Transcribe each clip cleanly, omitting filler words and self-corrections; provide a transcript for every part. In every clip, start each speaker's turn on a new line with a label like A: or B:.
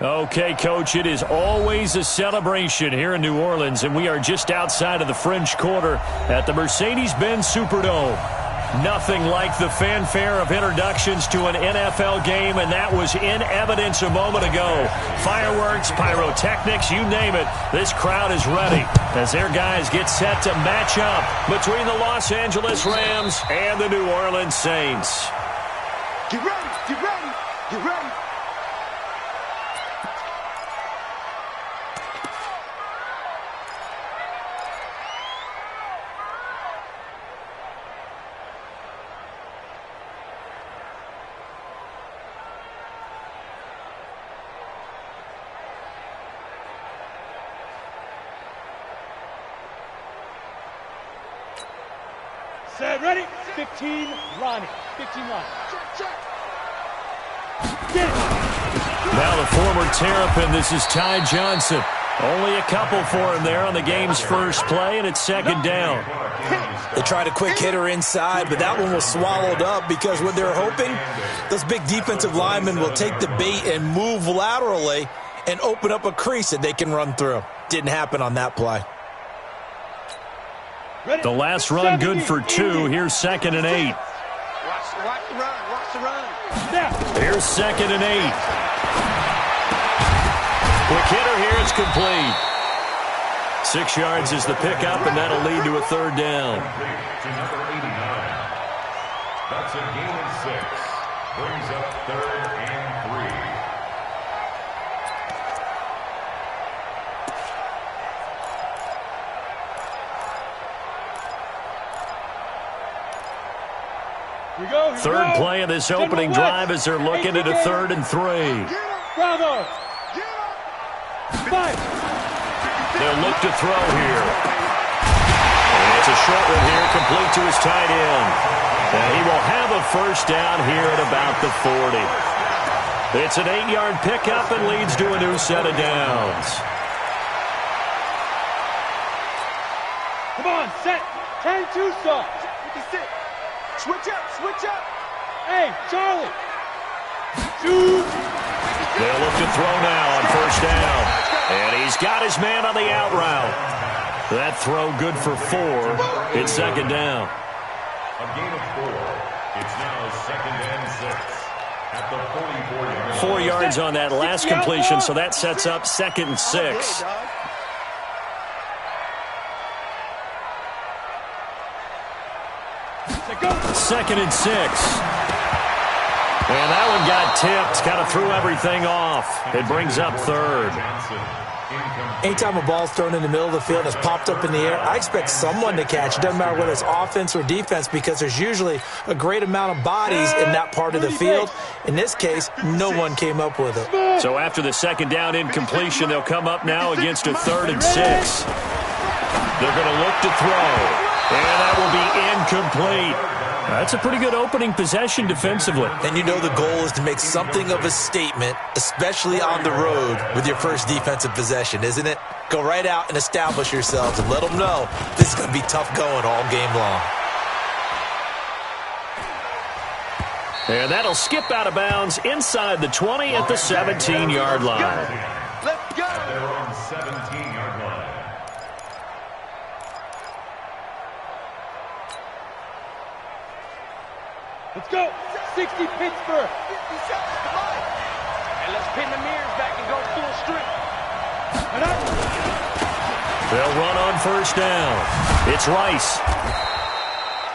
A: Okay, Coach, it is always a celebration here in New Orleans, and we are just outside of the French Quarter at the Mercedes-Benz Superdome. Nothing like the fanfare of introductions to an NFL game, and that was in evidence a moment ago. Fireworks, pyrotechnics, you name it. This crowd is ready as their guys get set to match up between the Los Angeles Rams and the New Orleans Saints.
B: Get ready, get ready, get ready.
C: Set, ready? 15, Ronnie. 15 line.
B: Check.
C: Get it.
A: Now the former Terrapin, this is Ty Johnson. Only a couple for him there on the game's first play, and it's second down.
D: They tried a quick hitter inside, but that one was swallowed up because what they're hoping, those big defensive linemen will take the bait and move laterally and open up a crease that they can run through. Didn't happen on that play.
A: The last run good for 2. Here's 2nd and 8.
B: Watch the run, watch the run.
A: Here's 2nd and 8. Quick hitter here, it's complete. 6 yards is the pickup, and that'll lead to a third down.
E: To number 89. That's a gain of 6. Brings up 3rd and 3.
A: Third play of this opening drive as they're looking at a 3rd and 3.
C: Bravo. Five.
A: They'll look to throw here. And it's a short one here, complete to his tight end. And he will have a first down here at about the 40. It's an 8-yard pickup and leads to a new set of downs.
C: Come on, set. 10-2 stop.
B: Switch up.
C: Hey, Charlie. Shoot.
A: They'll look to throw now on first down. And he's got his man on the out route. That throw good for 4. It's second down.
E: A gain of 4. It's now 2nd and 6. At the 44-yard
A: 4 yards on that last completion, so that sets up 2nd and 6. 2nd and 6. And that one got tipped, kind of threw everything off. It brings up 3rd.
D: Anytime a ball's thrown in the middle of the field and it's popped up in the air, I expect someone to catch. It doesn't matter whether it's offense or defense because there's usually a great amount of bodies in that part of the field. In this case, no one came up with it.
A: So after the second down incompletion, they'll come up now against a 3rd and 6. They're going to look to throw. And that will be incomplete. That's a pretty good opening possession defensively.
D: And you know the goal is to make something of a statement, especially on the road with your first defensive possession, isn't it? Go right out and establish yourselves and let them know this is going to be tough going all game long.
A: And that'll skip out of bounds inside the 20 at the 17-yard line.
B: Let's go.
E: They're on 17-yard line.
C: Let's go. 60 Pittsburgh.
B: 50 seconds to life. And let's pin the mirrors back and go full strength.
A: They'll run on first down. It's Rice.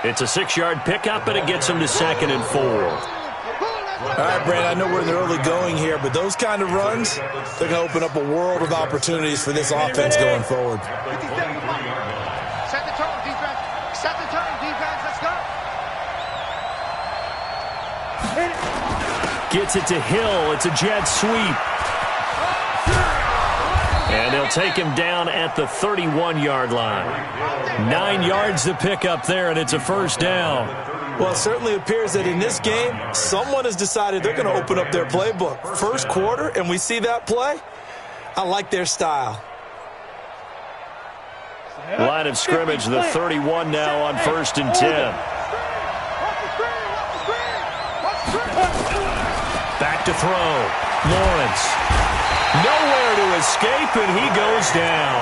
A: It's a 6-yard pickup, and it gets him to 2nd and 4.
D: All right, Brad, I know we're in the early going here, but those kind of runs, they're going to open up a world of opportunities for this offense going forward.
B: Set the tone, defense. Set the tone, defense. Let's go.
A: Gets it to Hill. It's a jet sweep. And they'll take him down at the 31-yard line. 9 yards to pick up there, and it's a first down.
D: Well, it certainly appears that in this game, someone has decided they're going to open up their playbook. First quarter, and we see that play. I like their style.
A: Line of scrimmage, the 31 now on 1st and 10. Back to throw. Lawrence. escape, and he goes down.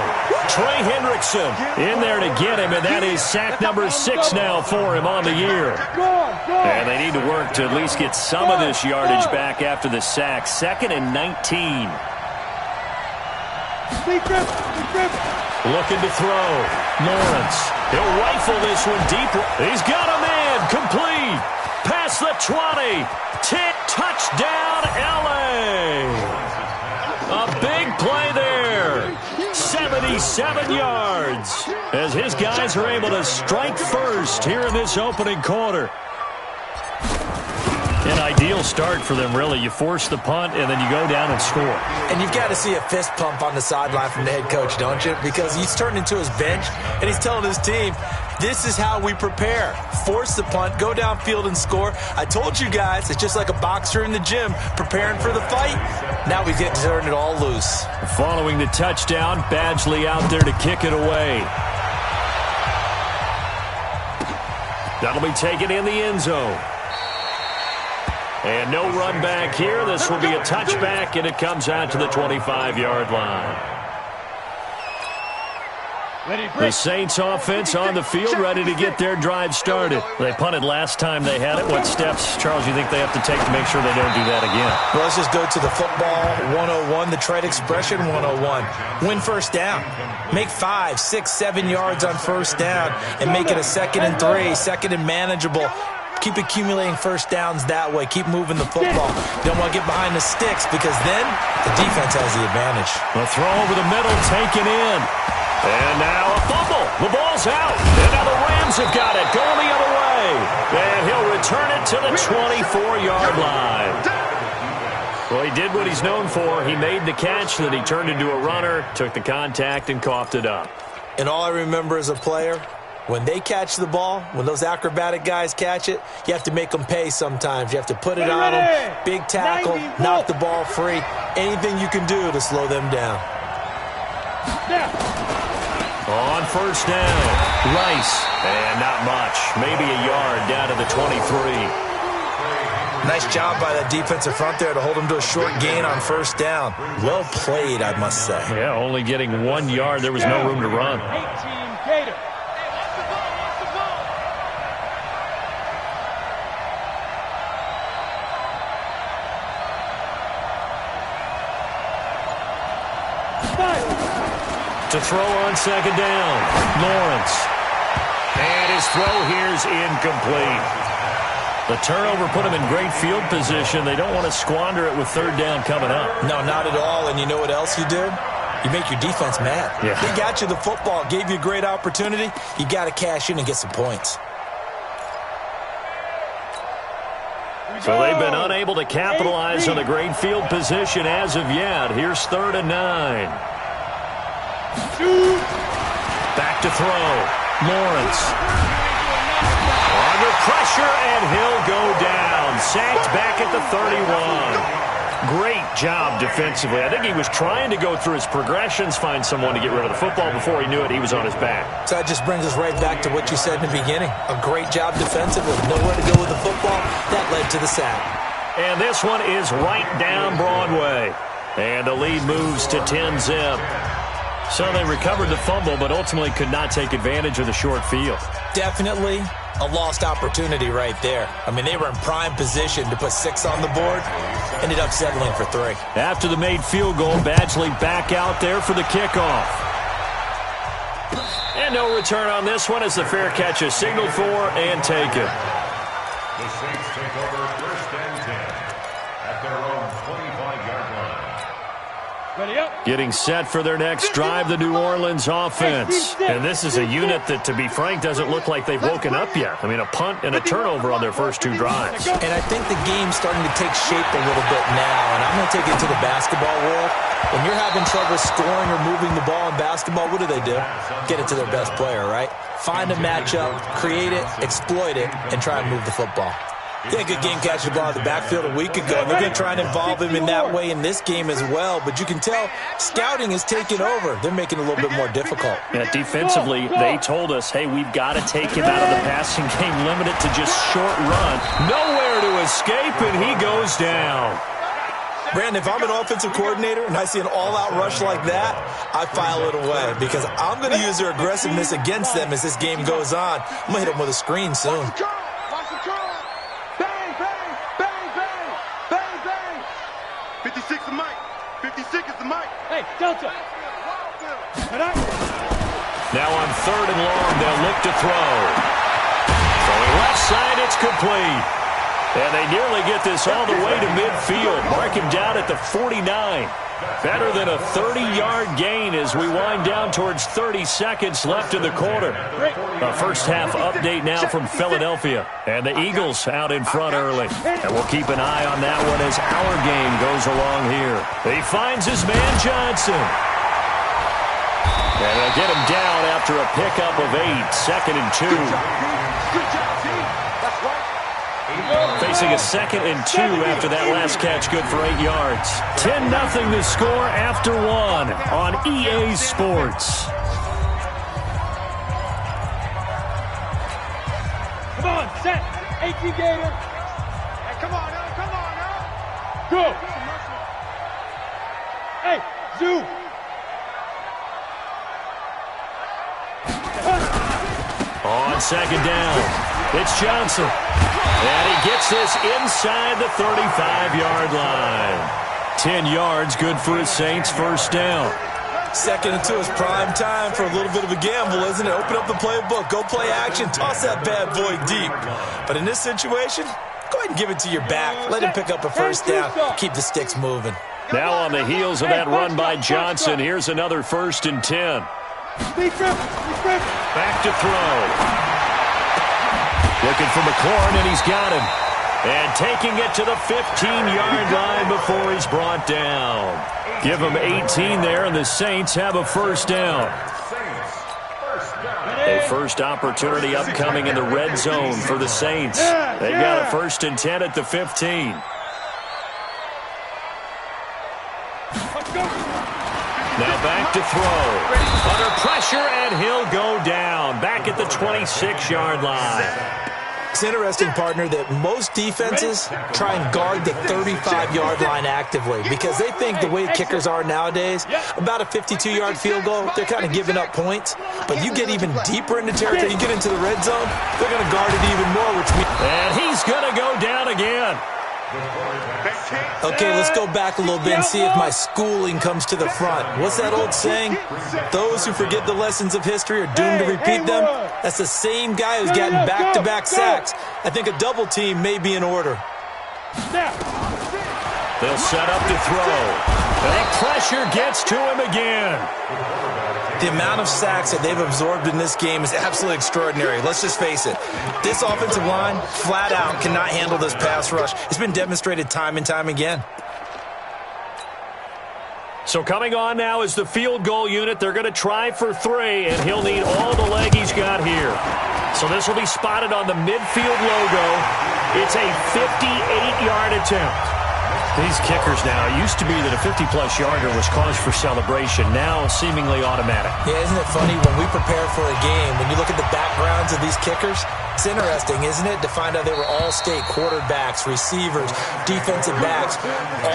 A: Trey Hendrickson in there to get him, and that is sack number 6 now for him on the year. And they need to work to at least get some of this yardage back after the sack. 2nd and 19. Looking to throw. Lawrence. He'll rifle this one deep. He's got a man. Complete. Past the 20. Touchdown, L.A. A big play there. 77 yards. As his guys are able to strike first here in this opening quarter. An ideal start for them, really. You force the punt, and then you go down and score.
D: And you've got to see a fist pump on the sideline from the head coach, don't you? Because he's turned into his bench, and he's telling his team, this is how we prepare. Force the punt, go downfield and score. I told you guys, it's just like a boxer in the gym preparing for the fight. Now we get to turn it all loose.
A: Following the touchdown, Badgley out there to kick it away. That'll be taken in the end zone. And no run back here. This will be a touchback, and it comes out to the 25-yard line. The Saints offense on the field, ready to get their drive started. They punted last time they had it. What steps, Charles, you think they have to take to make sure they don't do that again?
D: Well, let's just go to the football 101, the trade expression 101. Win first down. Make 5, 6, 7 yards on first down and make it a 2nd and 3, 2nd and manageable. Keep accumulating first downs that way. Keep moving the football. You don't want to get behind the sticks because then the defense has the advantage.
A: A throw over the middle, taken in. And now a fumble. The ball's out. And now the Rams have got it. Going the other way. And he'll return it to the 24-yard line. Well, he did what he's known for. He made the catch, then he turned into a runner, took the contact, and coughed it up.
D: And all I remember as a player, when they catch the ball, when those acrobatic guys catch it, you have to make them pay sometimes. You have to put it on them. Big tackle, knock the ball free. Anything you can do to slow them down.
A: On first down, Rice. And not much. Maybe a yard down to the 23.
D: Nice job by that defensive front there to hold him to a short gain on first down. Well played, I must say.
A: Yeah, only getting 1 yard. There was no room to run.
C: 18 Gator.
A: To throw on second down, Lawrence. And his throw here's incomplete. The turnover put him in great field position. They don't want to squander it with third down coming up.
D: No, not at all. And you know what else you do? You make your defense mad.
A: Yeah.
D: They got you the football, gave you a great opportunity. You got to cash in and get some points.
A: So they've been unable to capitalize on the great field position as of yet. Here's 3rd and 9. Back to throw. Lawrence. Under pressure, and he'll go down. Sacked back at the 31. Great job defensively. I think he was trying to go through his progressions, find someone to get rid of the football. Before he knew it, he was on his back.
D: So that just brings us right back to what you said in the beginning. A great job defensively. Nowhere to go with the football. That led to the sack.
A: And this one is right down Broadway. And the lead moves to 10-zip. So they recovered the fumble, but ultimately could not take advantage of the short field.
D: Definitely a lost opportunity right there. I mean, they were in prime position to put 6 on the board. Ended up settling for 3.
A: After the made field goal, Badgley back out there for the kickoff. And no return on this one as the fair catch is signaled for and taken.
E: The Saints take over 1st and 10 at their own 25-yard line.
C: Ready up.
A: Getting set for their next drive, the New Orleans offense. And this is a unit that, to be frank, doesn't look like they've woken up yet. I mean, a punt and a turnover on their first 2 drives.
D: And I think the game's starting to take shape a little bit now. And I'm going to take it to the basketball world. When you're having trouble scoring or moving the ball in basketball, what do? Get it to their best player, right? Find a matchup, create it, exploit it, and try and move the football. He had a good game catching the ball in the backfield a week ago. They're going to try and involve him in that way in this game as well. But you can tell scouting is taking over. They're making it a little bit more difficult.
A: Yeah, defensively, they told us, hey, we've got to take him out of the passing game, limit it to just short run. Nowhere to escape, and he goes down.
D: Brandon, if I'm an offensive coordinator and I see an all-out rush like that, I file it away because I'm going to use their aggressiveness against them as this game goes on. I'm going to hit them with a screen soon.
B: Watch the curl. Bang, bang, bang, bang, bang, bang. 56 is Mike. 56 is the Mike.
C: Hey, Delta.
A: Now on 3rd and long, they'll look to throw. Throwing left side, it's complete. And they nearly get this all the way to midfield. Mark him down at the 49. Better than a 30-yard gain as we wind down towards 30 seconds left in the quarter. A first-half update now from Philadelphia. And the Eagles out in front early. And we'll keep an eye on that one as our game goes along here. He finds his man Johnson. And they'll get him down after a pickup of 8. 2nd and 2.
B: Good job, team. That's right.
A: Facing a 2nd and 2 after that last catch, good for 8 yards. 10-0 the score after 1 on EA Sports.
C: Come on, set. 18 Gator.
B: Hey, come on now. Come on now.
C: Go. Hey, Zoo.
A: On 2nd down, it's Johnson. And he gets this inside the 35-yard line. 10 yards, good for his Saints, first down.
D: 2nd and 2 is prime time for a little bit of a gamble, isn't it? Open up the playbook, go play action, toss that bad boy deep. But in this situation, go ahead and give it to your back. Let him pick up a first down, keep the sticks moving.
A: Now on the heels of that run by Johnson, here's another 1st and 10. Back to throw. Looking for McLaurin, and he's got him. And taking it to the 15-yard line before he's brought down. Give him 18 there, and the Saints have a first down. A first opportunity upcoming in the red zone for the Saints. They've got a 1st and 10 at the 15. Now back to throw. Under pressure, and he'll go down. Back at the 26-yard line.
D: It's interesting, partner, that most defenses try and guard the 35-yard line actively because they think the way kickers are nowadays, about a 52-yard field goal, they're kind of giving up points. But you get even deeper into territory, you get into the red zone, they're going to guard it even more, which means...
A: And he's going to go down again.
D: Okay, let's go back a little bit and see if my schooling comes to the front. What's that old saying? Those who forget the lessons of history are doomed to repeat them. That's the same guy who's gotten back-to-back sacks. I think a double team may be in order.
A: They'll set up to throw. And the pressure gets to him again.
D: The amount of sacks that they've absorbed in this game is absolutely extraordinary. Let's just face it. This offensive line, flat out, cannot handle this pass rush. It's been demonstrated time and time again.
A: So coming on now is the field goal unit. They're going to try for 3, and he'll need all the leg he's got here. So this will be spotted on the midfield logo. It's a 58-yard attempt. These kickers now, it used to be that a 50-plus yarder was cause for celebration. Now seemingly automatic.
D: Yeah, isn't it funny when we prepare for a game, when you look at the backgrounds of these kickers, it's interesting, isn't it, to find out they were all-state quarterbacks, receivers, defensive backs,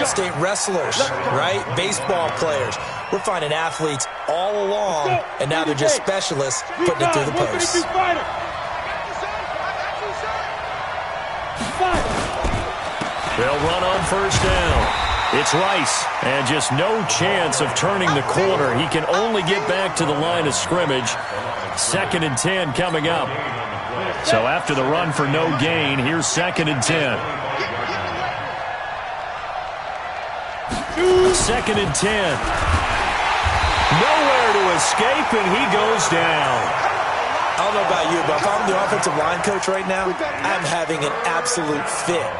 D: all-state wrestlers, right? Baseball players. We're finding athletes all along, and now they're just specialists putting it through the posts.
A: They'll run on first down. It's Rice, and just no chance of turning the corner. He can only get back to the line of scrimmage. 2nd and 10 coming up. So after the run for no gain, here's 2nd and 10. 2nd and 10. Nowhere to escape, and he goes down.
D: I don't know about you, but if I'm the offensive line coach right now, I'm having an absolute fit.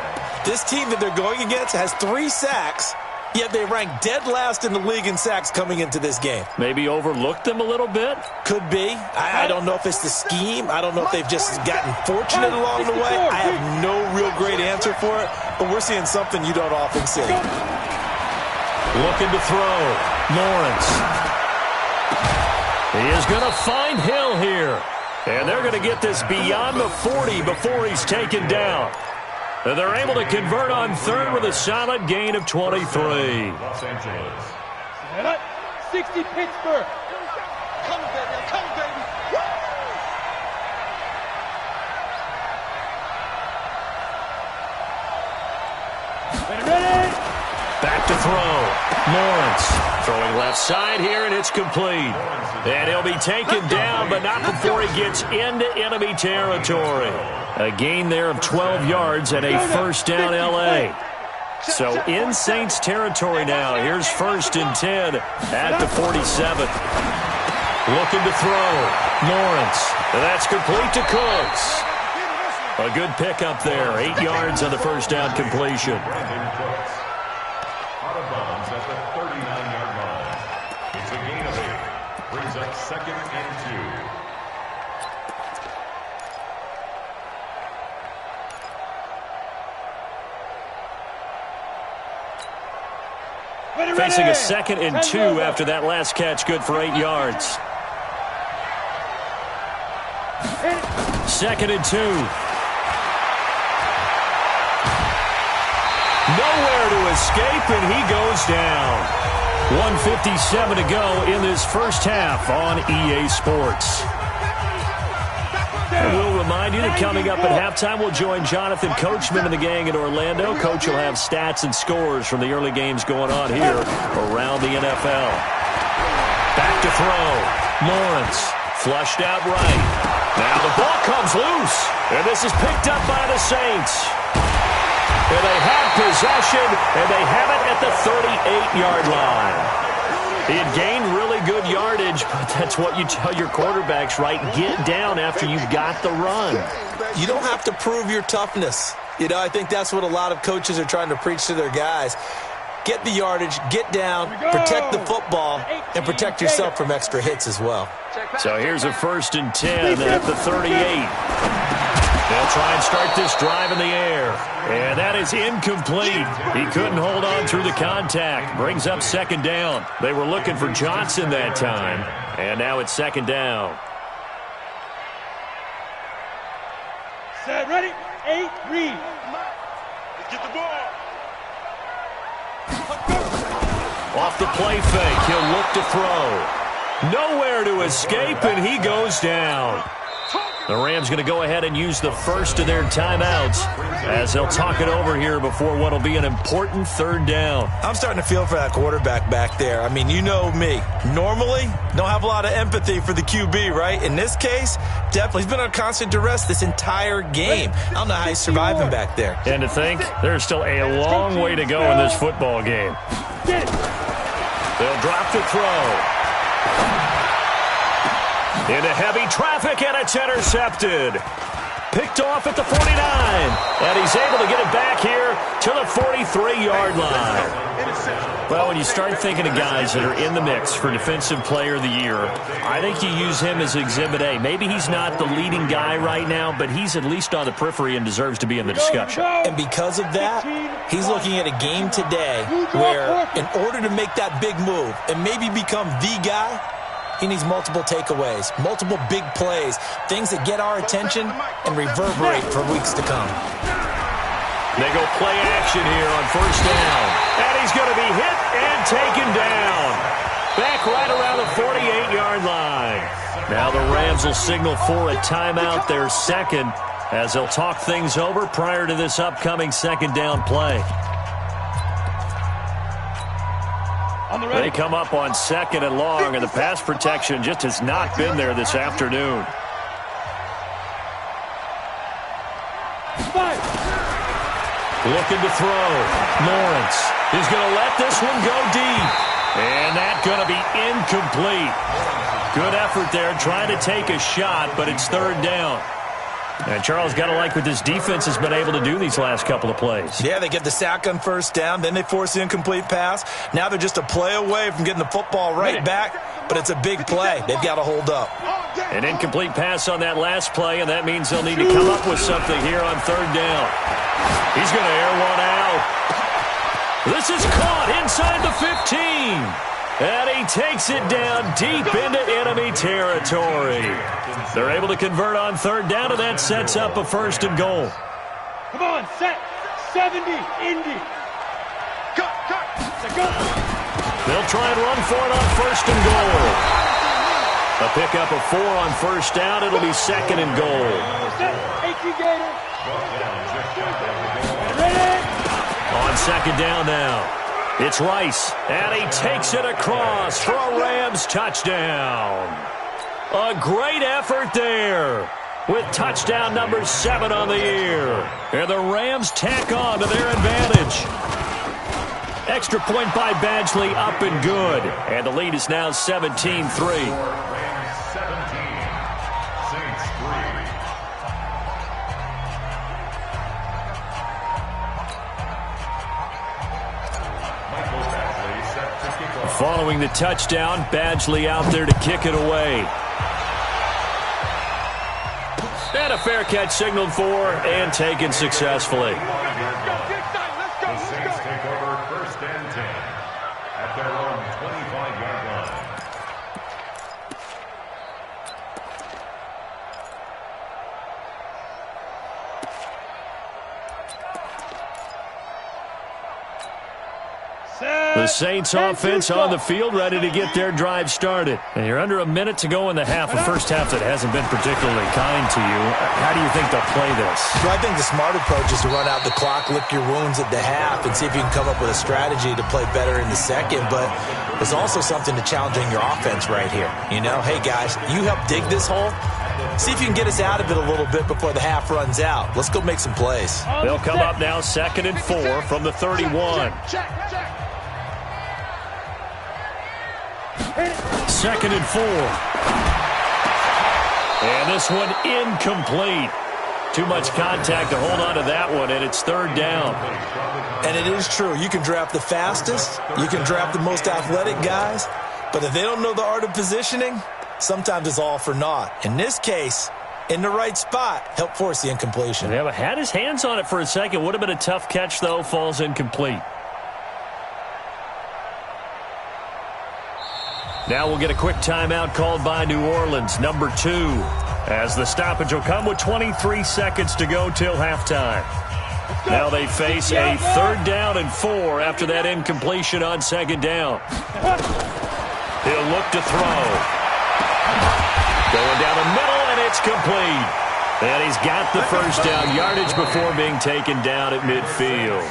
D: This team that they're going against has 3 sacks, yet they rank dead last in the league in sacks coming into this game.
A: Maybe overlooked them a little bit?
D: Could be. I don't know if it's the scheme. I don't know if they've just gotten fortunate along the way. I have no real great answer for it, but we're seeing something you don't often see.
A: Looking to throw. Lawrence. He is going to find Hill here. And they're going to get this beyond the 40 before he's taken down. They're able to convert on third with a solid gain of 23.
E: Los Angeles.
C: 60 Pittsburgh.
B: Come, baby. Come, baby.
C: Ready?
A: Back to throw. Lawrence throwing left side here, and it's complete. And he'll be taken down, but not before he gets into enemy territory. A gain there of 12 yards and a first down L.A. So in Saints territory now. Here's 1st and 10 at the 47. Looking to throw. Lawrence. That's complete to Cooks. A good pickup there. 8 yards on the first down completion.
E: Brandon Cooks. Out of bounds at the 39-yard line. It's a gain of 8. Brings up 2nd and 2.
A: Facing a 2nd and 2 after that last catch, good for 8 yards. 2nd and 2. Nowhere to escape, and he goes down. 1:57 to go in this first half on EA Sports. And we'll remind you that coming up at halftime, we'll join Jonathan Coachman and the gang in Orlando. Coach will have stats and scores from the early games going on here around the NFL. Back to throw. Lawrence flushed out right. Now the ball comes loose, and this is picked up by the Saints. And they have possession, and they have it at the 38-yard line. He had gained really good yardage, but that's what you tell your quarterbacks, right? Get down after you've got the run.
D: You don't have to prove your toughness. You know, I think that's what a lot of coaches are trying to preach to their guys. Get the yardage, get down, protect the football, and protect yourself from extra hits as well.
A: So here's a 1st and 10 at the 38. They'll try and start this drive in the air. And that is incomplete. He couldn't hold on through the contact. Brings up 2nd down. They were looking for Johnson that time. And now it's 2nd down.
C: Set, ready? 8, read.
B: Let's get the ball.
A: Off the play fake, he'll look to throw. Nowhere to escape, and he goes down. The Rams going to go ahead and use the first of their timeouts as they'll talk it over here before what will be an important 3rd down.
D: I'm starting to feel for that quarterback back there. I mean, you know me. Normally, don't have a lot of empathy for the QB, right? In this case, definitely. He's been on constant duress this entire game. I don't know how he's surviving back there.
A: And to think, there's still a long way to go in this football game. They'll drop the throw. Into heavy traffic, and it's intercepted. Picked off at the 49. And he's able to get it back here to the 43-yard line. Well, when you start thinking of guys that are in the mix for Defensive Player of the Year, I think you use him as Exhibit A. Maybe he's not the leading guy right now, but he's at least on the periphery and deserves to be in the discussion.
D: And because of that, he's looking at a game today where in order to make that big move and maybe become the guy, he needs multiple takeaways, multiple big plays, things that get our attention and reverberate for weeks to come.
A: They go play action here on 1st down. And he's going to be hit and taken down. Back right around the 48-yard line. Now the Rams will signal for a timeout, their 2nd, as they'll talk things over prior to this upcoming 2nd down play. They come up on 2nd and long, and the pass protection just has not been there this afternoon. Looking to throw. Lawrence is going to let this one go deep. And that's going to be incomplete. Good effort there trying to take a shot, but it's 3rd down. And Charles, got to like what this defense has been able to do these last couple of plays.
D: Yeah, they get the sack on 1st down, then they force the incomplete pass. Now they're just a play away from getting the football right back, but it's a big play. They've got to hold up.
A: An incomplete pass on that last play, and that means they'll need to come up with something here on 3rd down. He's going to air one out. This is caught inside the 15. And he takes it down deep into enemy territory. They're able to convert on 3rd down, and that sets up a 1st and goal.
C: Come on, set. 70, Indy.
B: Cut, cut.
C: Let's go.
A: They'll try and run for it on first and goal. A pickup of 4 on first down. It'll be second and goal.
C: 18 Gator. Ready?
A: On second down now. It's Rice, and he takes it across for a Rams touchdown. A great effort there with touchdown number 7 on the year. And the Rams tack on to their advantage. Extra point by Badgley, up and good. And the lead is now 17-3.
E: Rams 17, Saints 3. Michael Badgley set to kick off.
A: Following the touchdown, Badgley out there to kick it away. And a fair catch signaled for and taken successfully.
B: Let's go,
E: The Saints take over first and 10 at their own 25-yard line.
A: The Saints offense on the field, ready to get their drive started. And you're under a minute to go in the half, a first half that hasn't been particularly kind to you. How do you think they'll play this?
D: Well, I think the smart approach is to run out the clock, lick your wounds at the half, and see if you can come up with a strategy to play better in the second. But there's also something to challenging your offense right here. You know, hey, guys, you help dig this hole. See if you can get us out of it a little bit before the half runs out. Let's go make some plays.
A: They'll come up now second and 4 from the 31. Second and 4. And this one incomplete. Too much contact to hold on to that one, and it's third down.
D: And it is true. You can draft the fastest. You can draft the most athletic guys. But if they don't know the art of positioning, sometimes it's all for naught. In this case, in the right spot, help force the incompletion.
A: Yeah, but had his hands on it for a second. Would have been a tough catch, though. Falls incomplete. Now we'll get a quick timeout called by New Orleans, number 2, as the stoppage will come with 23 seconds to go till halftime. Now they face a third down and 4 after that incompletion on second down. He'll look to throw. Going down the middle, and it's complete. And he's got the first down yardage before being taken down at midfield.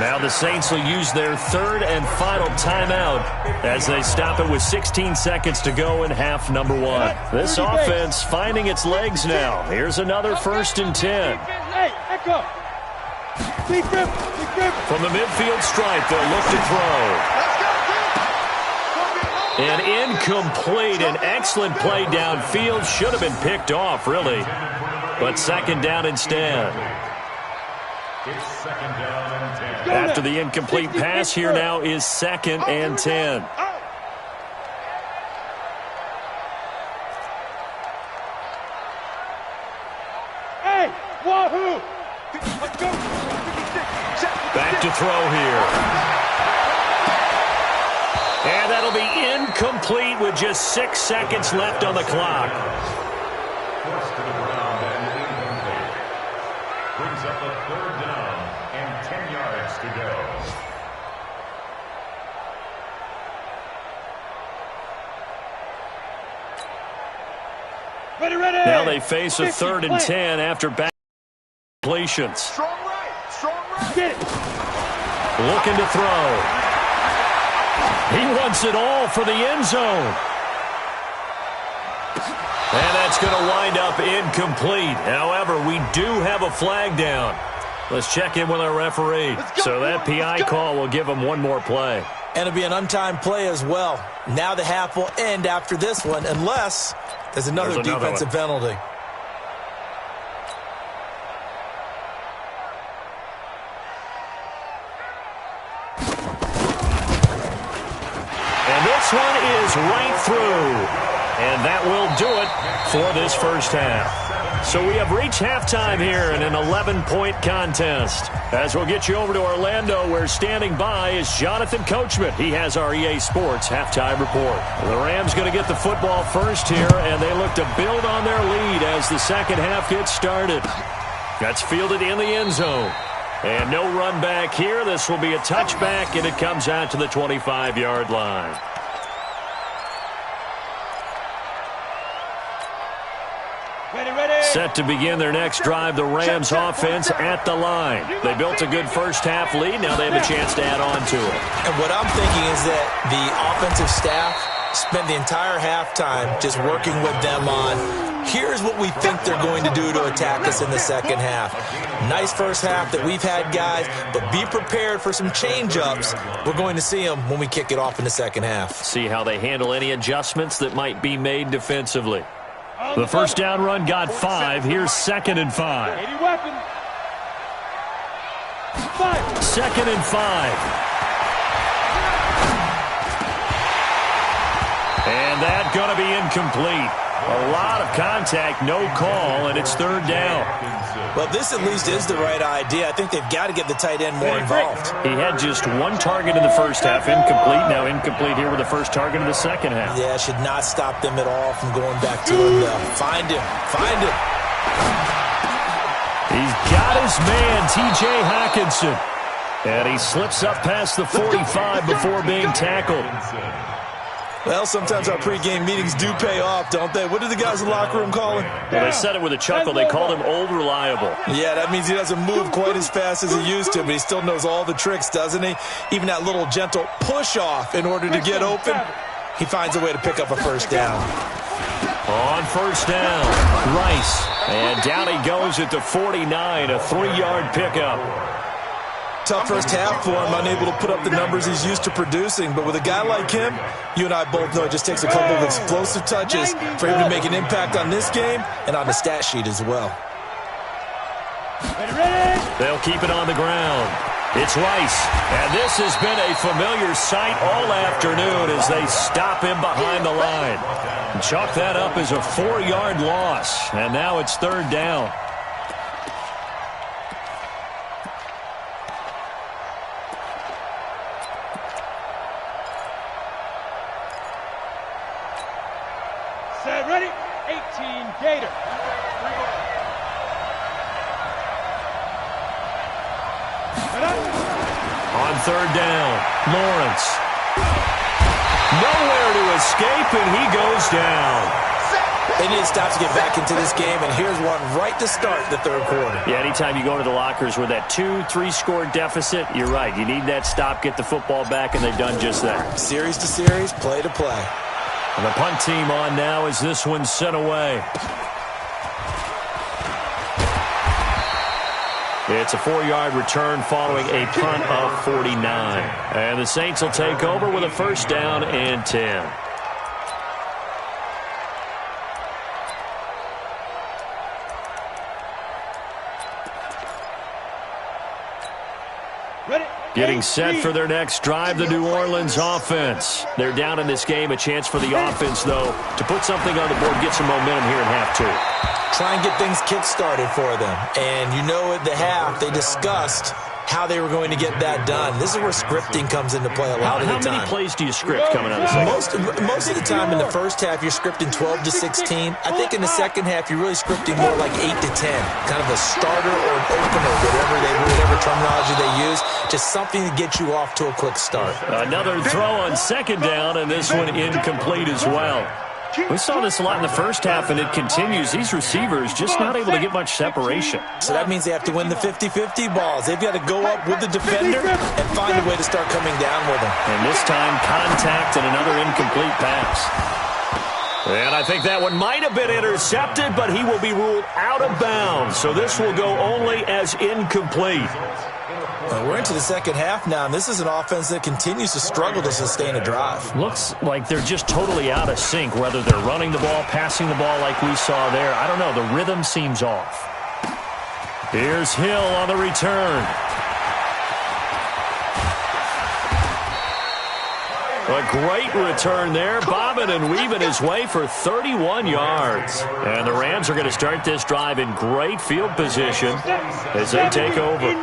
A: Now the Saints will use their third and final timeout as they stop it with 16 seconds to go in half number 1. This offense finding its legs now. Here's another first and 10.
C: Hey, echo. Big grip, big grip.
A: From the midfield stripe, they'll look to throw. And incomplete. An excellent play downfield. Should have been picked off, really. But second down instead.
E: It's second down and 10.
A: After the incomplete pass, here now is second and 10.
C: Hey, wahoo!
A: Back to throw here. And that'll be incomplete with just 6 seconds left on the clock.
E: Forced to the ground and incomplete. Brings up a third down and 10 yards to go.
C: Ready, ready!
A: Now they face a third and 10 after back completions.
B: Strong right, strong right.
C: Get it!
A: Looking to throw. He wants it all for the end zone. And that's going to wind up incomplete. However, we do have a flag down. Let's check in with our referee. So that PI call will give him one more play.
D: And it'll be an untimed play as well. Now the half will end after this one, unless there's another defensive penalty.
A: And this one is right through. And that will do it for this first half. So we have reached halftime here in an 11-point contest. As we'll get you over to Orlando, where standing by is Jonathan Coachman. He has our EA Sports halftime report. The Rams going to get the football first here, and they look to build on their lead as the second half gets started. That's fielded in the end zone. And no run back here. This will be a touchback, and it comes out to the 25-yard line. Set to begin their next drive, the Rams offense at the line. They built a good first-half lead. Now they have a chance to add on to it.
D: And what I'm thinking is that the offensive staff spent the entire halftime just working with them on, here's what we think they're going to do to attack us in the second half. Nice first half that we've had, guys, but be prepared for some change-ups. We're going to see them when we kick it off in the second half.
A: See how they handle any adjustments that might be made defensively. The first down run got 5. Here's 2nd and 5.
C: 80 weapon.
A: 2nd and 5. And that's going to be incomplete. A lot of contact, no call, and it's 3rd down.
D: Well, this at least is the right idea. I think they've got to get the tight end more involved.
A: He had just 1 target in the first half, incomplete. Now incomplete here with the first target in the second half.
D: Yeah, should not stop them at all from going back to him. Find him. Find him.
A: He's got his man, T.J. Hockenson. And he slips up past the 45 before being tackled.
D: Well, sometimes our pregame meetings do pay off, don't they? What do the guys in the locker room call him?
A: Well, they said it with a chuckle. They called him Old Reliable.
D: Yeah, that means he doesn't move quite as fast as he used to, but he still knows all the tricks, doesn't he? Even that little gentle push-off in order to get open, he finds a way to pick up a first down.
A: On first down, Rice. And down he goes at the 49, a 3-yard pickup.
D: Tough first half for him, unable to put up the numbers he's used to producing. But with a guy like him, you and I both know it just takes a couple of explosive touches for him to make an impact on this game and on the stat sheet as well.
A: They'll keep it on the ground. It's Rice. And this has been a familiar sight all afternoon as they stop him behind the line. And chalk that up as a 4-yard loss. And now it's 3rd down.
C: Set, ready, 18, Gator.
A: On 3rd down, Lawrence. Nowhere to escape, and he goes down.
D: They need to stop to get back into this game, and here's one right to start the 3rd quarter.
A: Yeah, anytime you go to the lockers with that 2-3 deficit, you're right. You need that stop, get the football back, and they've done just that.
D: Series to series, play to play.
A: And the punt team on now as this one's sent away. It's a 4-yard return following a punt of 49. And the Saints will take over with a first down and 10. Getting set for their next drive, the New Orleans offense. They're down in this game. A chance for the offense, though, to put something on the board, get some momentum here in half 2.
D: Try and get things kick-started for them. And you know at the half, they discussed how they were going to get that done. This is where scripting comes into play a lot of the time.
A: How many plays do you script coming out of the second?
D: Most of the time in the first half, you're scripting 12 to 16. I think in the second half, you're really scripting more like 8 to 10. Kind of a starter or an opener, whatever terminology they use. Just something to get you off to a quick start.
A: Another throw on 2nd down, and this one incomplete as well. We saw this a lot in the first half, and it continues. These receivers just not able to get much separation.
D: So that means they have to win the 50-50 balls. They've got to go up with the defender and find a way to start coming down with them.
A: And this time, contact and another incomplete pass. And I think that one might have been intercepted, but he will be ruled out of bounds. So this will go only as incomplete.
D: We're into the second half now, and this is an offense that continues to struggle to sustain a drive.
A: Looks like they're just totally out of sync, whether they're running the ball, passing the ball like we saw there. I don't know. The rhythm seems off. Here's Hill on the return. A great return there, bobbing and weaving his way for 31 yards. And the Rams are going to start this drive in great field position as they take over.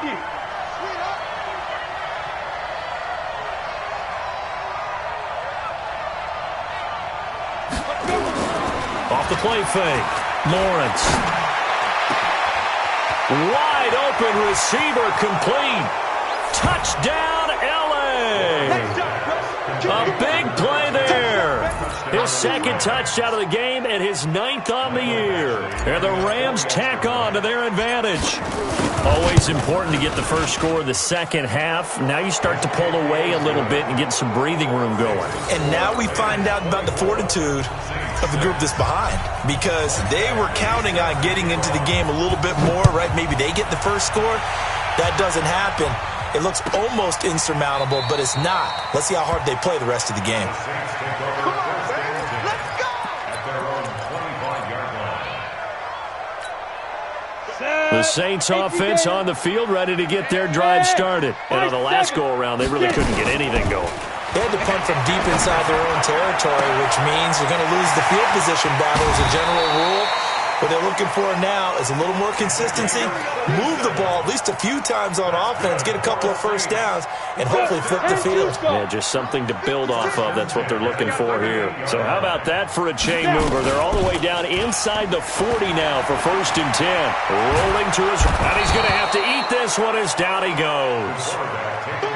A: Off the play fake, Lawrence. Wide open receiver complete. Touchdown, L.A. A big play there. His second touchdown of the game and his 9th on the year. And the Rams tack on to their advantage. Always important to get the first score of the second half. Now you start to pull away a little bit and get some breathing room going.
D: And now we find out about the fortitude of the group that's behind, because they were counting on getting into the game a little bit more, right? Maybe they get the first score. That doesn't happen. It looks almost insurmountable, but it's not. Let's see how hard they play the rest of the game.
A: The Saints offense on the field, ready to get their drive started. And on the last go-around, they really couldn't get anything going.
D: They had to punt from deep inside their own territory, which means you're going to lose the field position battle as a general rule. What they're looking for now is a little more consistency, move the ball at least a few times on offense, get a couple of first downs, and hopefully flip the field.
A: Yeah, just something to build off of. That's what they're looking for here. So how about that for a chain mover? They're all the way down inside the 40 now for 1st and 10. Rolling to his, and he's going to have to eat this one as down he goes.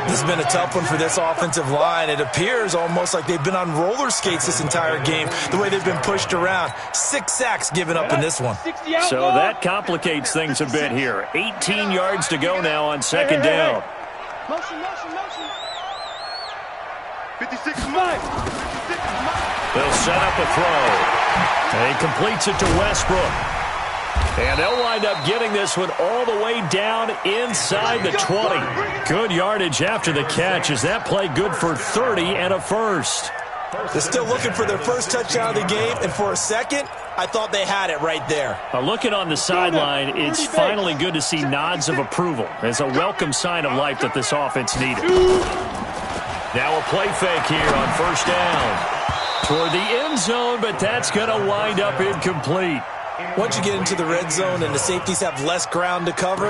D: This has been a tough one for this offensive line. It appears almost like they've been on roller skates this entire game, the way they've been pushed around. 6 sacks given up in this one.
A: So that complicates things a bit here. 18 yards to go now on 2nd down.
B: Motion. 56 is mine. 56 is mine.
A: They'll set up a throw. And he completes it to Westbrook. And they'll wind up getting this one all the way down inside the 20. Good yardage after the catch. Is that play good for 30 and a first?
D: They're still looking for their first touchdown of the game, and for a second, I thought they had it right there.
A: Looking on the sideline, it's finally good to see nods of approval. It's a welcome sign of life that this offense needed. Now a play fake here on 1st down. Toward the end zone, but that's going to wind up incomplete.
D: Once you get into the red zone and the safeties have less ground to cover,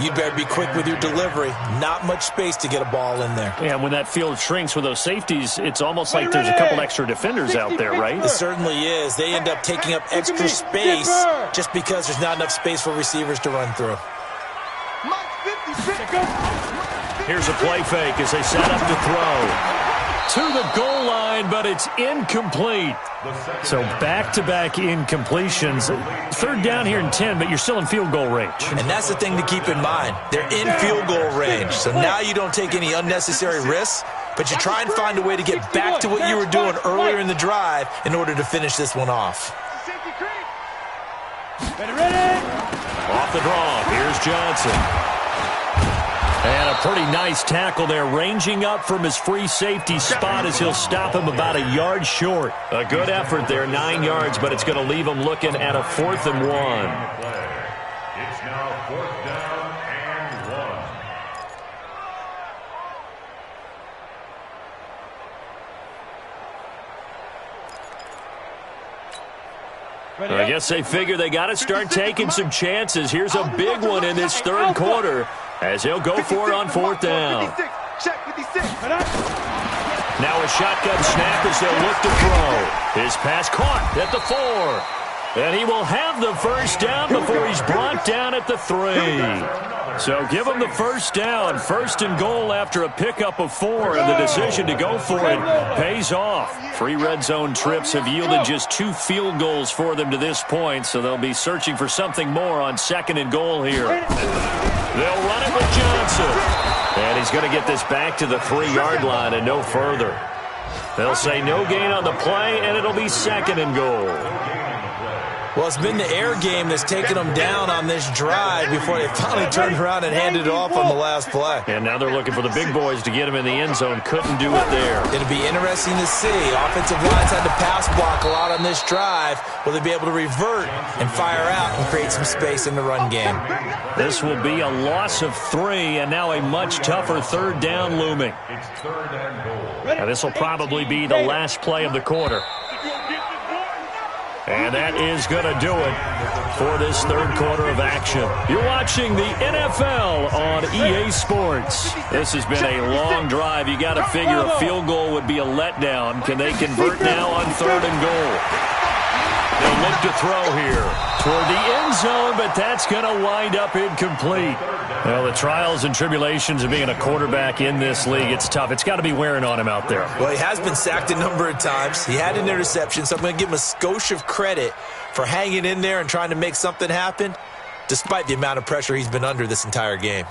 D: you better be quick with your delivery. Not much space to get a ball in there.
A: Yeah, when that field shrinks with those safeties, it's almost like there's a couple extra defenders out there, right?
D: It certainly is. They end up taking up extra space just because there's not enough space for receivers to run through.
A: Here's a play fake as they set up to throw. To the goal line, but it's incomplete. So back-to-back incompletions. 3rd down here and 10, but you're still in field goal range.
D: And that's the thing to keep in mind. They're in field goal range. So now you don't take any unnecessary risks, but you try and find a way to get back to what you were doing earlier in the drive in order to finish this one off.
C: Ready.
A: Off the draw, here's Johnson. And a pretty nice tackle there, ranging up from his free safety spot as he'll stop him about a yard short. A good effort there, 9 yards, but it's going to leave him looking at a 4th and 1.
E: It's now 4th down and 1.
A: I guess they figure they got to start taking some chances. Here's a big one in this 3rd quarter as he'll go for it on 4th down. Now a shotgun snap as they'll look to throw. His pass caught at the 4. And he will have the first down before he's brought down at the 3. So give him the first down. 1st and goal after a pickup of 4. And the decision to go for it pays off. 3 red zone trips have yielded just 2 field goals for them to this point. So they'll be searching for something more on 2nd and goal here. They'll run it with Johnson. And he's going to get this back to the 3-yard line and no further. They'll say no gain on the play, and it'll be 2nd and goal.
D: Well, it's been the air game that's taken them down on this drive before they finally turned around and handed it off on the last play.
A: And now they're looking for the big boys to get him in the end zone. Couldn't do it there.
D: It'll be interesting to see. Offensive lines had to pass block a lot on this drive. Will they be able to revert and fire out and create some space in the run game?
A: This will be a loss of 3, and now a much tougher 3rd down looming.
E: It's 3rd and goal.
A: Now this will probably be the last play of the quarter. And that is going to do it for this 3rd quarter of action. You're watching the NFL on EA Sports. This has been a long drive. You got to figure a field goal would be a letdown. Can they convert now on 3rd and goal? They'll look to throw here toward the end zone, but that's going to wind up incomplete. Well, the trials and tribulations of being a quarterback in this league, it's tough. It's got to be wearing on him out there.
D: Well, he has been sacked a number of times. He had an interception, so I'm going to give him a skosh of credit for hanging in there and trying to make something happen, despite the amount of pressure he's been under this entire game.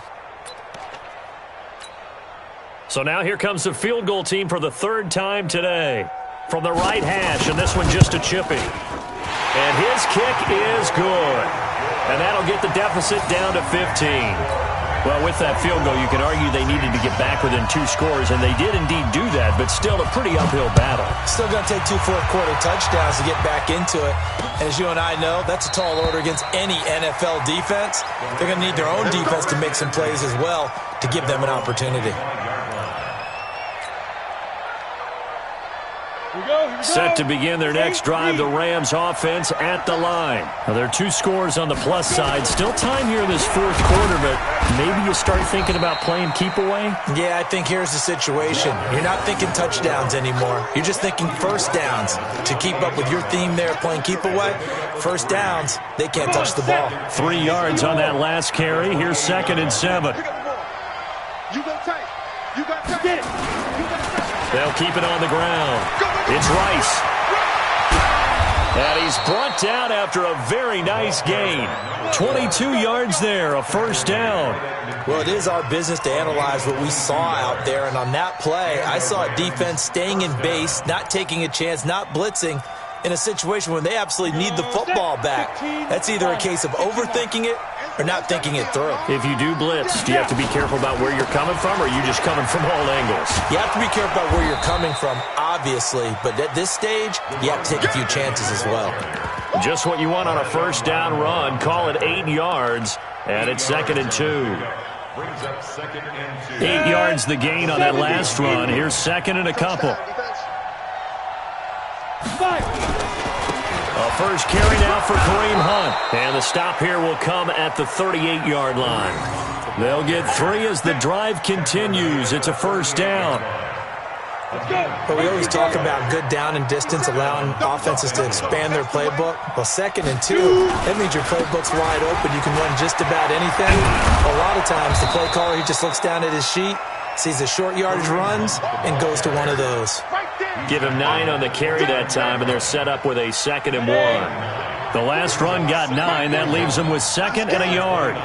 A: So now here comes the field goal team for the third time today. From the right hash, and this one just a chippy. And his kick is good. And that'll get the deficit down to 15. Well, with that field goal, you can argue they needed to get back within 2 scores, and they did indeed do that, but still a pretty uphill battle.
D: Still going to take 2 fourth-quarter touchdowns to get back into it. As you and I know, that's a tall order against any NFL defense. They're going to need their own defense to make some plays as well to give them an opportunity.
A: Set to begin their next drive, the Rams offense at the line. Now, there are 2 scores on the plus side. Still time here in this fourth quarter, but maybe you start thinking about playing keep away?
D: Yeah, I think here's the situation. You're not thinking touchdowns anymore. You're just thinking first downs. To keep up with your theme there, playing keep away, first downs, they can't touch the ball.
A: 3 yards on that last carry. Here's 2nd and 7.
B: You go tight. You got tight.
C: Get it.
A: They'll keep it on the ground. It's Rice. And he's brought down after a very nice gain. 22 yards there, a first down.
D: Well, it is our business to analyze what we saw out there, and on that play, I saw a defense staying in base, not taking a chance, not blitzing, in a situation when they absolutely need the football back. That's either a case of overthinking it or not thinking it through.
A: If you do blitz, do you have to be careful about where you're coming from, or are you just coming from all angles?
D: You have to be careful about where you're coming from, obviously, but at this stage, you have to take a few chances as well.
A: Just what you want on a first down run. Call it 8 yards, and it's 2nd and 2.
E: Brings up 2nd and 2.
A: 8 yards the gain on that last run. Here's 2nd and a couple. A first carry now for Kareem Hunt. And the stop here will come at the 38-yard line. They'll get 3 as the drive continues. It's a first down.
D: But we always talk about good down and distance, allowing offenses to expand their playbook. Well, 2nd and 2, that means your playbook's wide open. You can run just about anything. A lot of times, the play caller, he just looks down at his sheet, sees the short yardage runs, and goes to one of those.
A: Give him 9 on the carry that time, and they're set up with a 2nd and 1. The last run got 9. That leaves them with 2nd and a yard.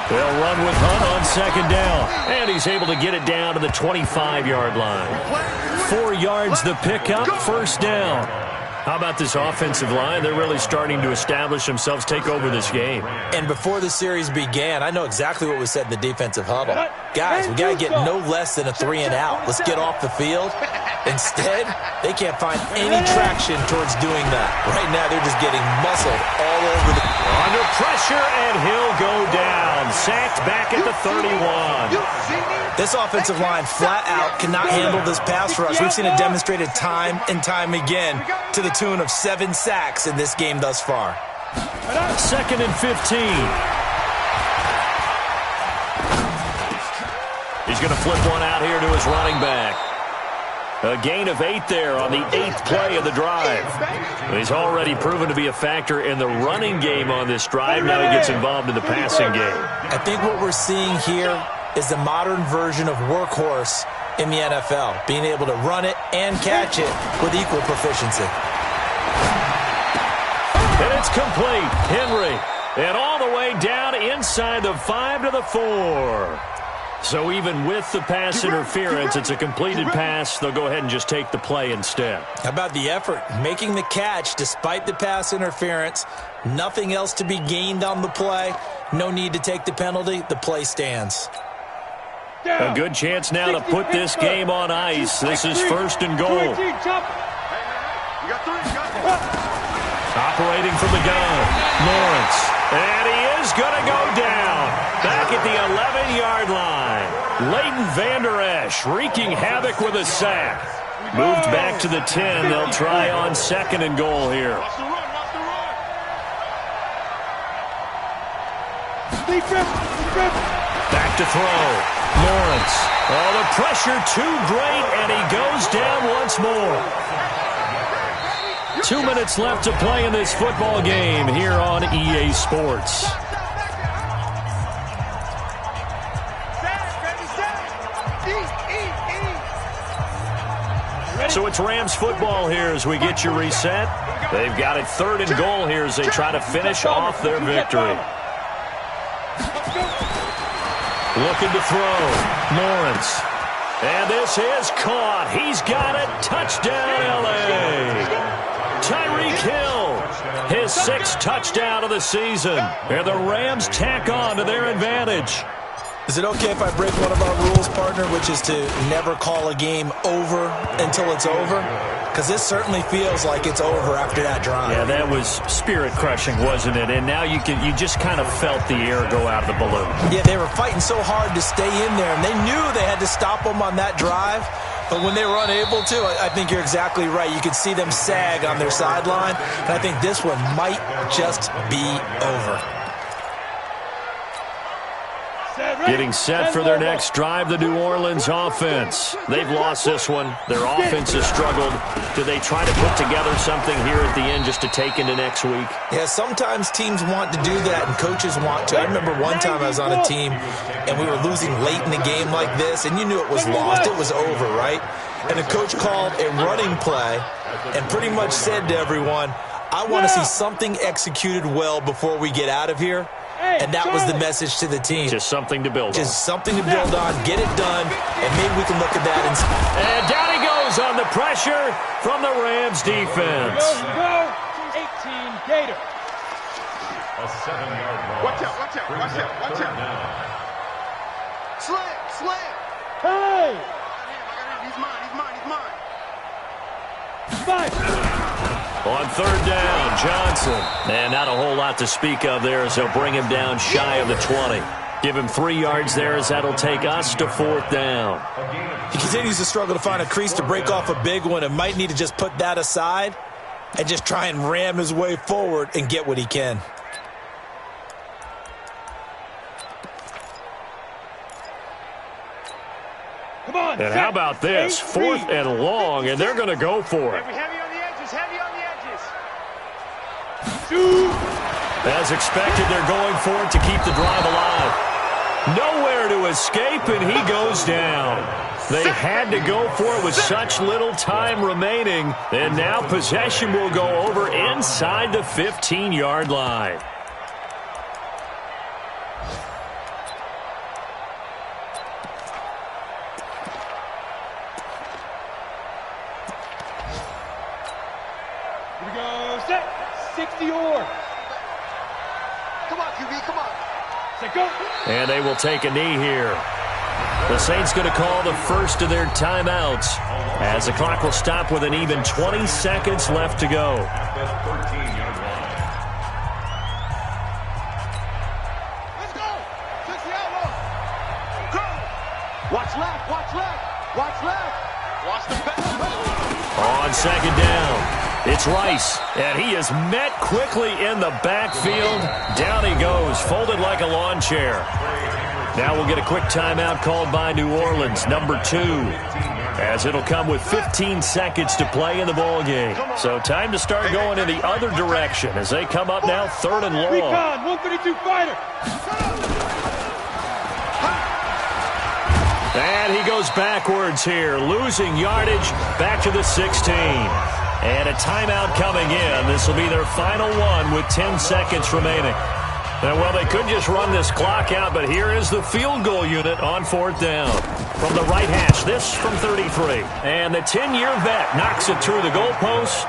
A: They'll run with Hunt on 2nd down. And he's able to get it down to the 25-yard line. 4 yards the pickup, first down. How about this offensive line? They're really starting to establish themselves, take over this game.
D: And before the series began, I know exactly what was said in the defensive huddle. Guys, we got to get no less than a 3 and out. Let's get off the field. Instead, they can't find any traction towards doing that. Right now, they're just getting muscled all over the...
A: Under pressure, and he'll go down. Sacked back at the 31.
D: This offensive line flat out cannot handle this pass rush. We've seen it demonstrated time and time again to the tune of 7 sacks in this game thus far.
A: 2nd and 15. He's going to flip one out here to his running back. A gain of 8 there on the 8th play of the drive. He's already proven to be a factor in the running game on this drive. Now he gets involved in the passing game.
D: I think what we're seeing here is the modern version of workhorse in the NFL, being able to run it and catch it with equal proficiency.
A: And it's complete. Henry. And all the way down inside the 5 to the 4. So even with the pass interference, it's a completed pass. They'll go ahead and just take the play instead.
D: How about the effort? Making the catch despite the pass interference. Nothing else to be gained on the play. No need to take the penalty. The play stands.
A: A good chance now to put this game on ice. This is 1st and goal. Operating from the gun, Lawrence. And he is going to go down. Back at the 11-yard line. Leighton Vander Esch wreaking havoc with a sack. Moved back to the 10. They'll try on 2nd and goal here. Back to throw. Lawrence. Oh, the pressure too great, and he goes down once more. 2 minutes left to play in this football game here on EA Sports. So it's Rams football here as we get you reset. They've got it 3rd and goal here as they try to finish off their victory. Looking to throw. Lawrence. And this is caught. He's got it. Touchdown, L.A. Tyreek Hill, his 6th touchdown of the season. And the Rams tack on to their advantage.
D: Is it okay if I break one of our rules, partner, which is to never call a game over until it's over? Because this certainly feels like it's over after that drive.
A: Yeah, that was spirit-crushing, wasn't it? And now you just kind of felt the air go out of the balloon.
D: Yeah, they were fighting so hard to stay in there, and they knew they had to stop them on that drive. But when they were unable to, I think you're exactly right. You could see them sag on their sideline, and I think this one might just be over.
A: Getting set for their next drive, the New Orleans offense. They've lost this one. Their offense has struggled. Do they try to put together something here at the end just to take into next week?
D: Yeah, sometimes teams want to do that and coaches want to. I remember one time I was on a team and we were losing late in the game like this, and you knew it was lost. It was over, right? And the coach called a running play and pretty much said to everyone, I want to see something executed well before we get out of here. And that was the message to the team.
A: Just something to build on.
D: Just something to build on, get it done, and maybe we can look at that.
A: And down he goes on the pressure from the Rams defense.
C: Go, 18 Gator.
E: A 7-yard loss.
B: Watch out, watch out, watch out, watch out. Slam, slam.
C: Hey!
B: He's mine, he's mine, he's mine.
C: Five.
A: On 3rd down, Johnson. And not a whole lot to speak of there as they'll bring him down shy of the 20. Give him 3 yards there as that'll take us to 4th down.
D: He continues to struggle to find a crease to break off a big one and might need to just put that aside and just try and ram his way forward and get what he can.
C: Come on.
A: And how about this? 4th and long, and they're going to go for it.
C: Heavy on the edges, heavy on the edges.
A: As expected, they're going for it to keep the drive alive. Nowhere to escape, and he goes down. They had to go for it with such little time remaining, and now possession will go over inside the 15-yard line.
C: Here we go, set, 60 or.
B: Come on, QB, come on.
C: Set, go.
A: And they will take a knee here. The Saints going to call the first of their timeouts as the clock will stop with an even 20 seconds left to go.
E: At the 13-yard line.
B: Let's go. 60 out. Go. Watch left, watch left, watch left. Watch the pass.
A: On 2nd down, it's Rice, and he is met quickly in the backfield. Down he goes, folded like a lawn chair. Now we'll get a quick timeout called by New Orleans, number 2, as it'll come with 15 seconds to play in the ball game. So time to start going in the other direction as they come up now 3rd and long.
C: Recon, 132 fighter.
A: And he goes backwards here, losing yardage back to the 16. And a timeout coming in. This will be their final one with 10 seconds remaining. And, well, they could just run this clock out, but here is the field goal unit on 4th down. From the right hash, this from 33. And the 10-year vet knocks it through the goalpost,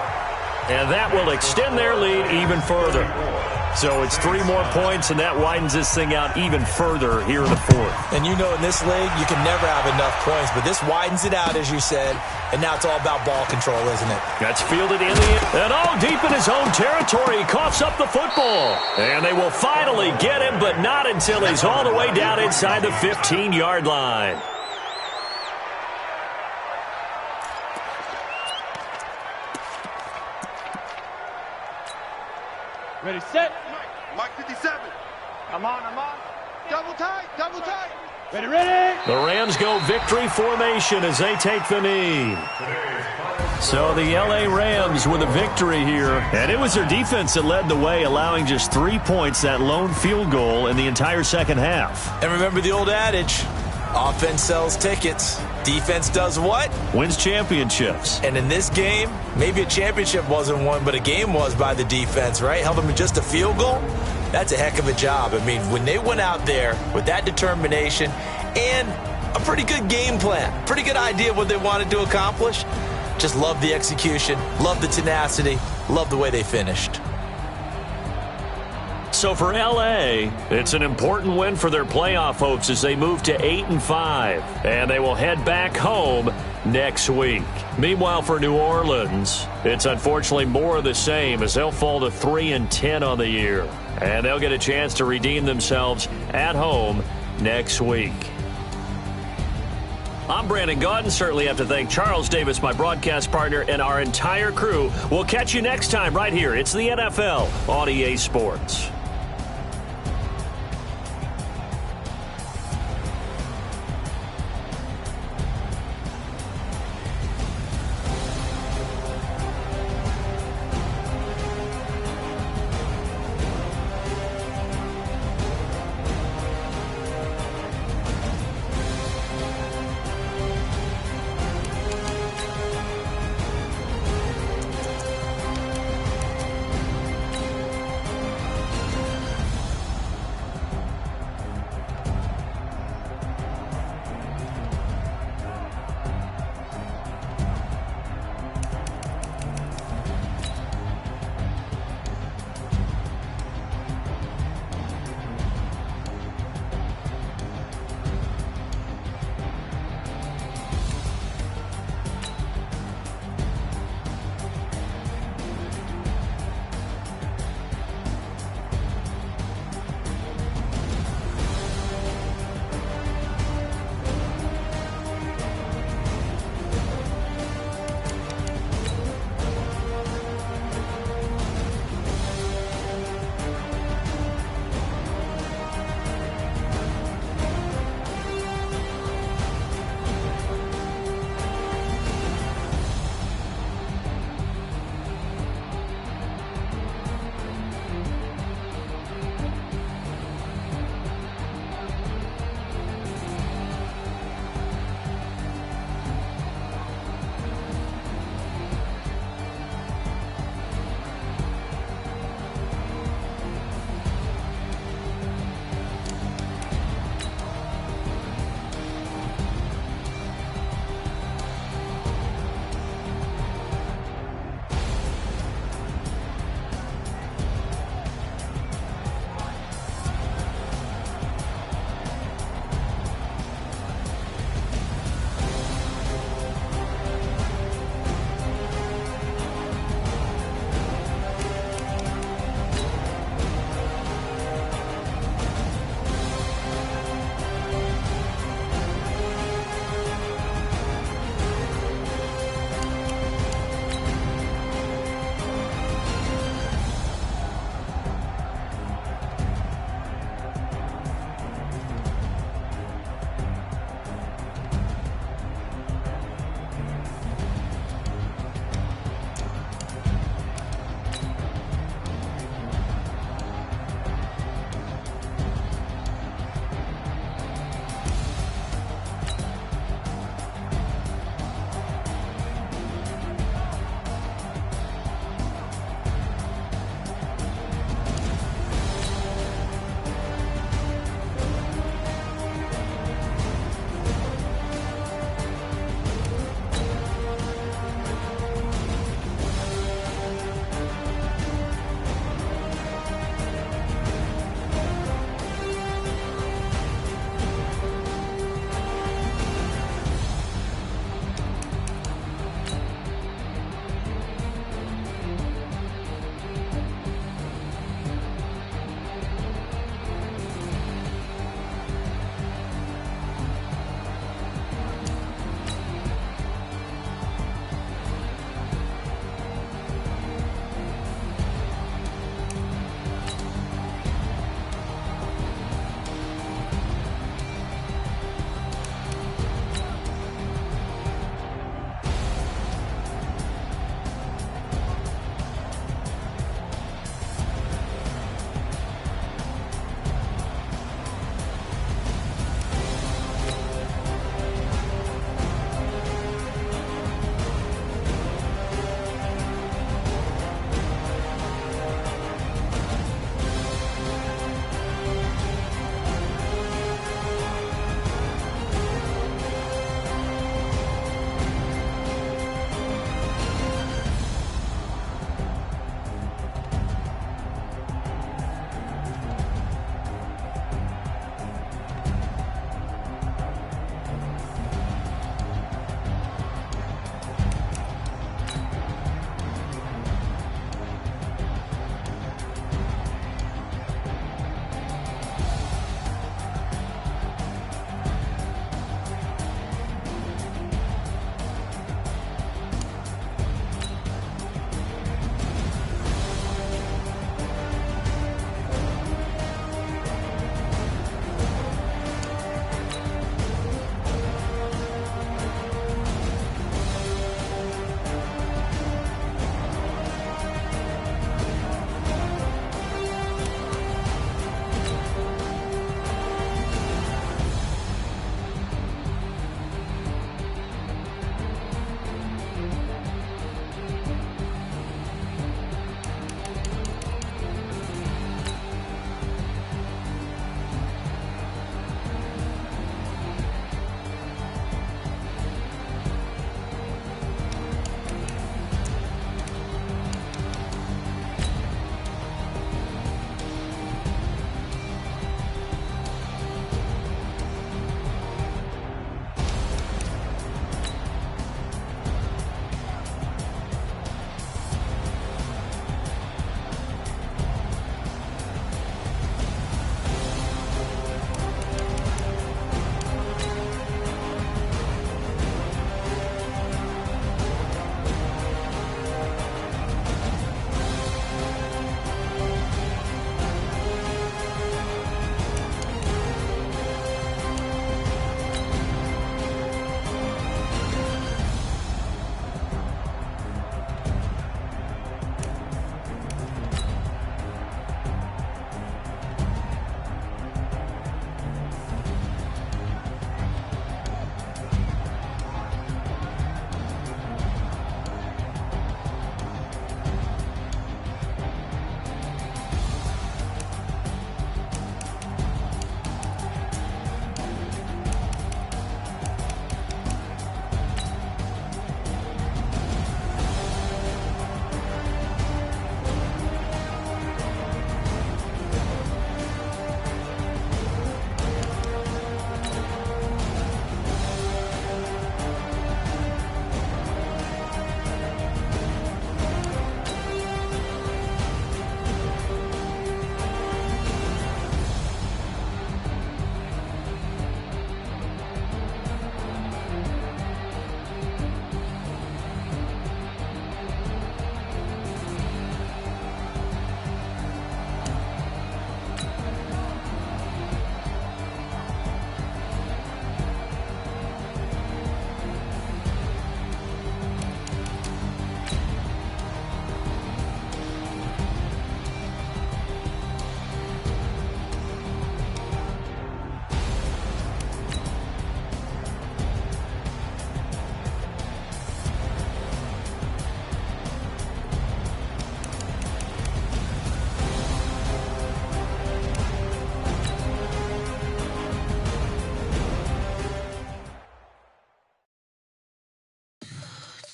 A: and that will extend their lead even further. So it's 3 more points, and that widens this thing out even further here in the 4th.
D: And you know in this league, you can never have enough points, but this widens it out, as you said, and now it's all about ball control, isn't it?
A: That's fielded in the end. And deep in his own territory, he coughs up the football. And they will finally get him, but not until he's all the way down inside the 15-yard line.
C: Ready, set.
B: Mike 57. I'm on. Double tight, double tight.
C: Ready, ready.
A: The Rams go victory formation as they take the knee.
E: Today's final
A: So the L.A. Rams with a victory here. And it was their defense that led the way, allowing just 3 points, that lone field goal in the entire second half.
D: And remember the old adage, offense sells tickets. Defense does what?
A: Wins championships.
D: And in this game, maybe a championship wasn't won, but a game was by the defense, right? Held them to just a field goal. That's a heck of a job. I mean, when they went out there with that determination and a pretty good game plan, pretty good idea of what they wanted to accomplish, just love the execution, love the tenacity, love the way they finished.
A: So for L.A., it's an important win for their playoff hopes as they move to 8-5, and they will head back home next week. Meanwhile, for New Orleans, it's unfortunately more of the same as they'll fall to 3-10 on the year, and they'll get a chance to redeem themselves at home next week. I'm Brandon Gaudin. Certainly have to thank Charles Davis, my broadcast partner, and our entire crew. We'll catch you next time right here. It's the NFL on EA Sports.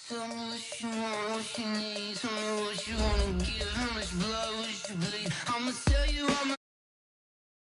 F: Tell me what you want, what you need. Tell me what you wanna give. How much blood would you bleed? I'ma tell you all my